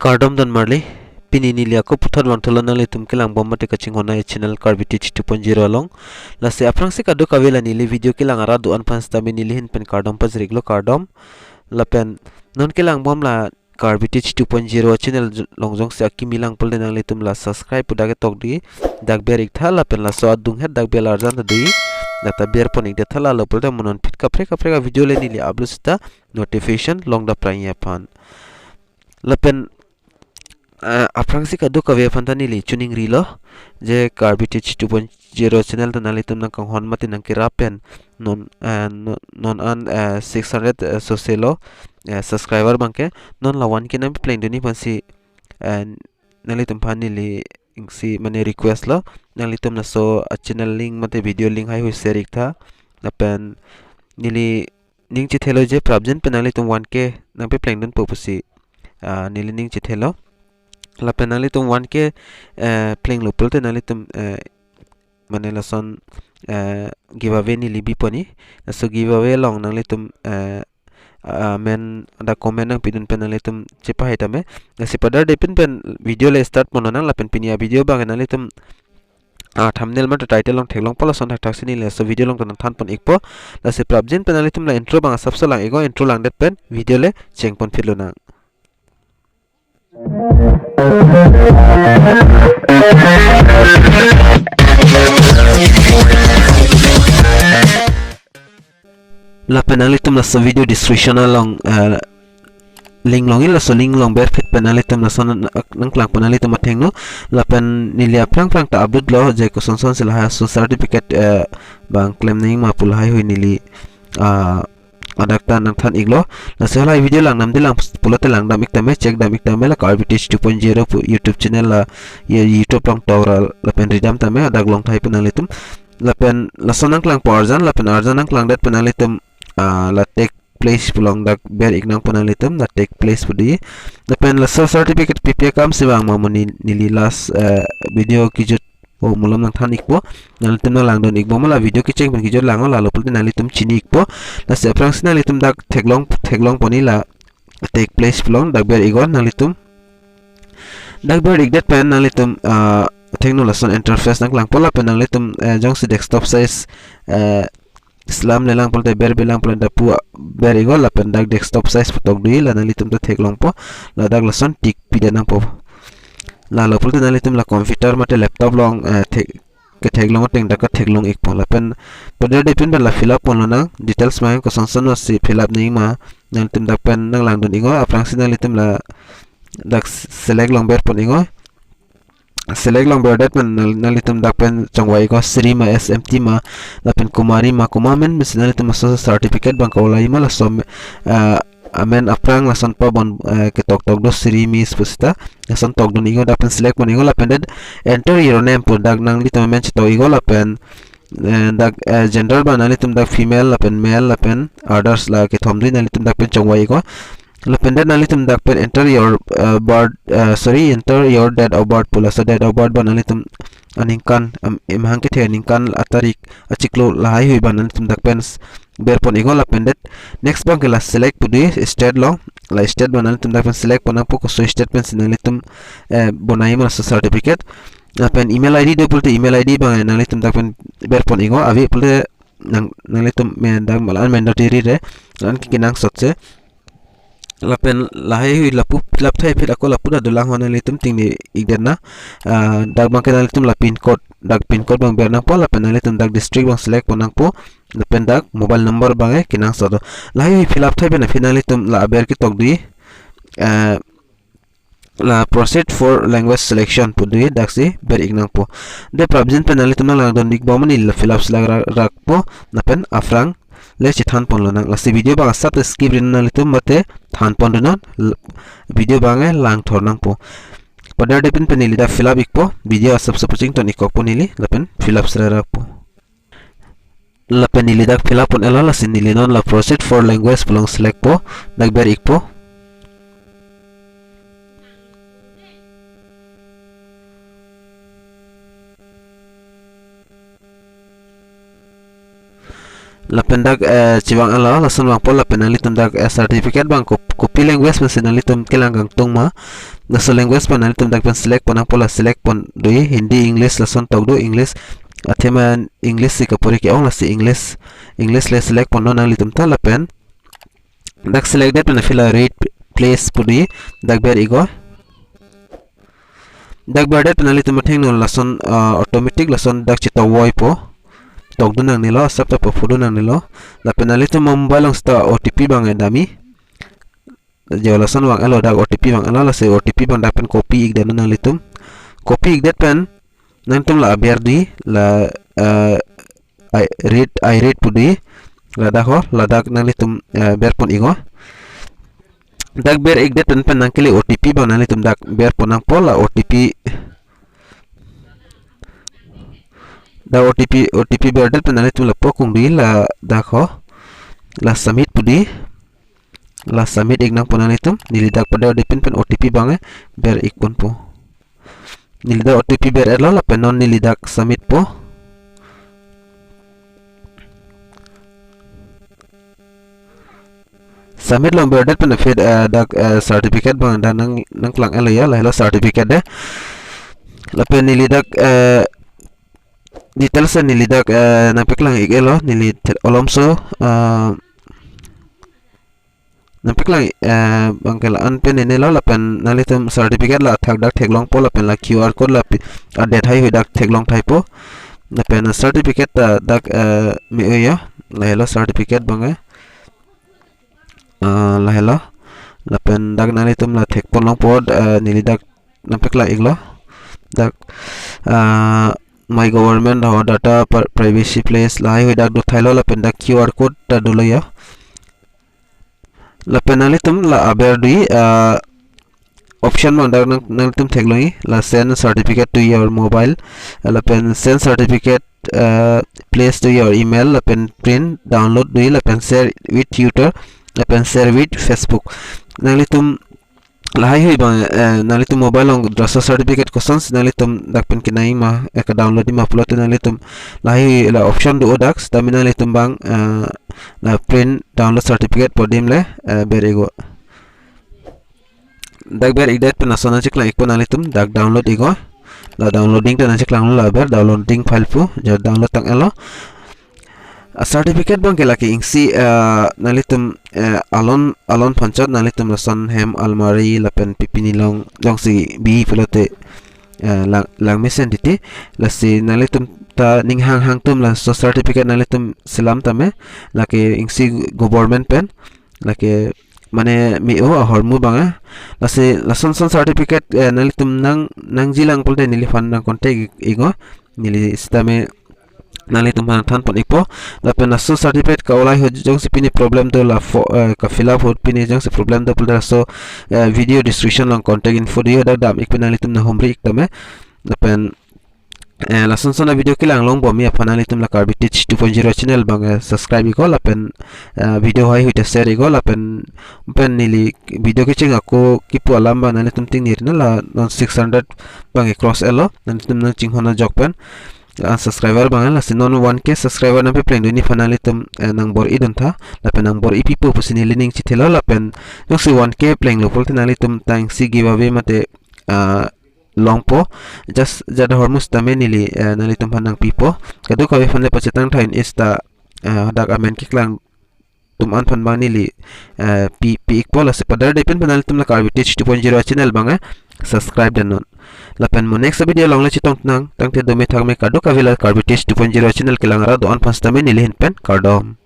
Kardom dan Marley pini nilia ko putar wantolan nali tum kilang bomba te kaching hona e channel Carbitich 2.0 along la se aprang se kado kavela nili video kilang ara duan pan sta me nili hin pen kardom pas reglo kardom la pen non kilang bom la Carbitich 2.0 channel longjong se akimilang pol nang le tum la subscribe pu dage tok di dag ber ik thala pen la so dung het dag bel arjan di data ber pon ik de thala lo pol da monon pit kapre kapre ka video le nili upload sta notification long da pranya pan la pen aprang si kado kave phantani li tuning rilo je Carbitich 2.0 channel tan ali tum nang kang hon mati nang kirapen non 600 soselo subscriber bangke non la 1 kinam plan duni pansi nali tum phani li ingsi mane request lo nali tum na so channel link mate video link hai hu share ikta napen nili ning chi thelo je prabjen penali tum 1k nang pe plan dun popusi nili ning chi thelo la penali tum 1k playing lopul te nali tum mane la son giveaway ni libi poni so giveaway long nali tum men ada comment nang pidun penali tum chepa hetame si pada depin pen video le start monana la pen pinia video bang nali tum thumbnail ma title long theklong pala son thak sini le so video long tan than pon ikpo la se prabjen penali tum la intro bang sabsa lang ego intro lang det pen video le chengpon philuna la penalitum la so video description along link long la so link long ber fit penalitum la son nang klang penalitum athengno la pen nilia prang ta upload lo je ko son sila ha so certificate bang claim ning ma pul hai hoi nili adakta nang than iglo la sela video lang nam dilang pulote lang dam iktame check dam iktame la Carbitich 2.0 YouTube channel la YouTube long tawra la pen ridam tame adak long thai penalitum la pen la sonang klang parjan la pen arjan nang klang dat penalitum la take place pulong dak ber ignang penalitum la take place pudi la pen la certificate PPA kam siwang mamoni nili last video kijut mulam nang than ikpo nalitum na lang don ikbo mala video ki check ben kijot lang la lopul nalitum chini ikpo la se aprang nalitum dak theklong poni la take place pulong dak ber igon nalitum dak ber igdet pen nalitum thengno la son interface nang lang pola pen nalitum jong si desktop size islam le lang pol te ber belang pol da pu ber igol la pen dak desktop size putok dui la nalitum ta theklong po la dak la son tik pidanang po la lopul nalitum la computer mate laptop long ke theklong teng da ka theklong ik pola pen pada de pin la fill up pon na details ma ko son son si fill up ning ma nalitum dak pen nang lang don ingo aprang nalitum la dak select long ber pon ingo select long ber dat pen nalitum dak pen chongwai ko sri ma smt ma la pen kumari ma kumamen mis nalitum so certificate bang ko lai ma la som amen aprang la son pa bon ke tok do sri mi spusta la son tok do ningo da pen select mon ningo la pen enter your name pu dag nang litum men chito igo la pen dag gender ba nalitum dag female la pen male la pen others la ke thomri nalitum dag pen chongwai ko la pen nalitum dag pen enter your enter your date of birth pu la so date of birth ba nalitum aningkan imhang ke the aningkan atarik achiklo la hai hui ba nalitum dag pen ber pon igol la pendet next bang la select pudi state lo la state banal tum da pen select pon po ko so state pen sinali tum bonai ma so certificate la pen email id de pulte email id bang nali tum da pen ber pon igol avi pulte nali tum men da malan mandatory re an ki kinang sotse la pen la hai hui la pu lap thai phit akola pura dolang hona litum ting ni igderna dag bang kenal tum la pin code dag pin code bang berna po la pen litum dag district bang select ponang po la pen dag mobile number bang kinang sodo la hai fill up thai bena finally tum la ber ki tok di la proceed for language selection pu dui dag si ber ignang po de prabjin penali tum la don dik bomani la fill up slag rak po na pen afrang le chi than pon lo nang la si video bang sat skip rin na litum mate than pon na video bang lang thor nang po pada de pen penili da fill up ikpo video sab supporting ton ikok ponili la pen fill up sra rak po la penili da fill up pon ela la sinili non la proceed for language belong select po dag ber ikpo la pendak chiwang ala la son bang pol la penali tum dak certificate bang copy language mesin ali tum kelang gang tung ma naso language panalitum dak pen select ponang pola select pon doi Hindi English lason tok do English athema English si kapuri ki ong la si English le select pon nang litum ta la pen dak select that pen fila rate place pudi dak ber igo dak ber that penalitum theng no lason automatic lason dak chita woi po tok do nang nilo sap ta po fudo nang nilo la penalitum mobile ong sta OTP bang dami jawlasan wang alo dak OTP wang alo la se OTP bang dak pen copy ik dan nang litum copy ik that pen nang tum la ber di la I read pudi la dak ho la dak nang litum ber pon igo dak ber ik that pen nang kili OTP bang nang litum dak ber pon nang pol la OTP da OTP ber that pen nang litum la pokung di la dak ho la submit pudi la submit ik nang pon nang litum nilidak pada depend pen OTP bang ber ik pon po nilidak OTP ber erla la pen non nilidak submit po submit long ber dat pen fed dak certificate bang dan nang klang elo ya la certificate de la pen nilidak details nilidak nang peklang ik elo nilit olomso nampak lang bangkelaan pen ini la pen nalitum certificate la thak dak theklong po la pen la QR code la update hai dak theklong thai po la pen certificate dak mi ya la hello certificate bang la hello la pen dak nalitum la thek pon long po nili dak nampak la iglo dak my government ho data privacy place la hai dak do thailo la pen dak QR code ta dulo ya la penalitum la aberdui option ma dak nalitum thekloi la send certificate to your mobile la pen send certificate place to your email la pen print download dui la pen share with Twitter la pen share with Facebook nalitum la hai bang nalitum mobile ong drasa certificate questions nalitum dak pen kinai ma ek download ma upload nalitum la hai la option do dax tamina nalitum bang la print download certificate podim le berego dak ber idet pen asana chik la ek nalitum dak download igo la downloading ta chik lang la ber downloading file pu ja download tang elo certificate bang kelaki ingsi nalitum alon panchat nalitum lasan hem almari lapen pipini long si bi pelote lang mesen diti lasi nalitum ta ning hang tum la so certificate nalitum selam tame laki ingsi government pen laki mane mio hormu banga lasi lason certificate nalitum nang jilang polte nilifan nang kontek igo nili stame nalitum than pon ipo la pen so certificate ka olai ho jong si pini problem do la ka fill up hot pini jong si problem do pulda so video description long contact info dio da dam ik penalitum na homri ik tame la pen la son video kilang long bom ya panalitum la karbi teach 2.0 channel bang subscribe iko la pen video hai huite share iko la pen nili video ke ching ako kipu alamba nalitum ting nirna la non 600 bang cross elo nalitum nang ching hona jok pen subscriber bang la sinon 1k subscriber na pe plan duni fanalitum nang bor idun tha la pen nang bor ipi po pusini lining chithelo la pen no si 1k plan lo pol tinalitum tang si giveaway mate long po just jada hormus tame nili nalitum panang pipo kadu ka fan le pachetang thain is ta dak amen kiklang tuman pan bang nili pi ikpol ase padar depend panalitum la karbi teach 2.0 channel bang subscribe dan non la pen mo next video long la chitong tang te do me thang me kadu ka vela karbi teach 2.0 channel kilang ra do an pastame nili hin pen kardom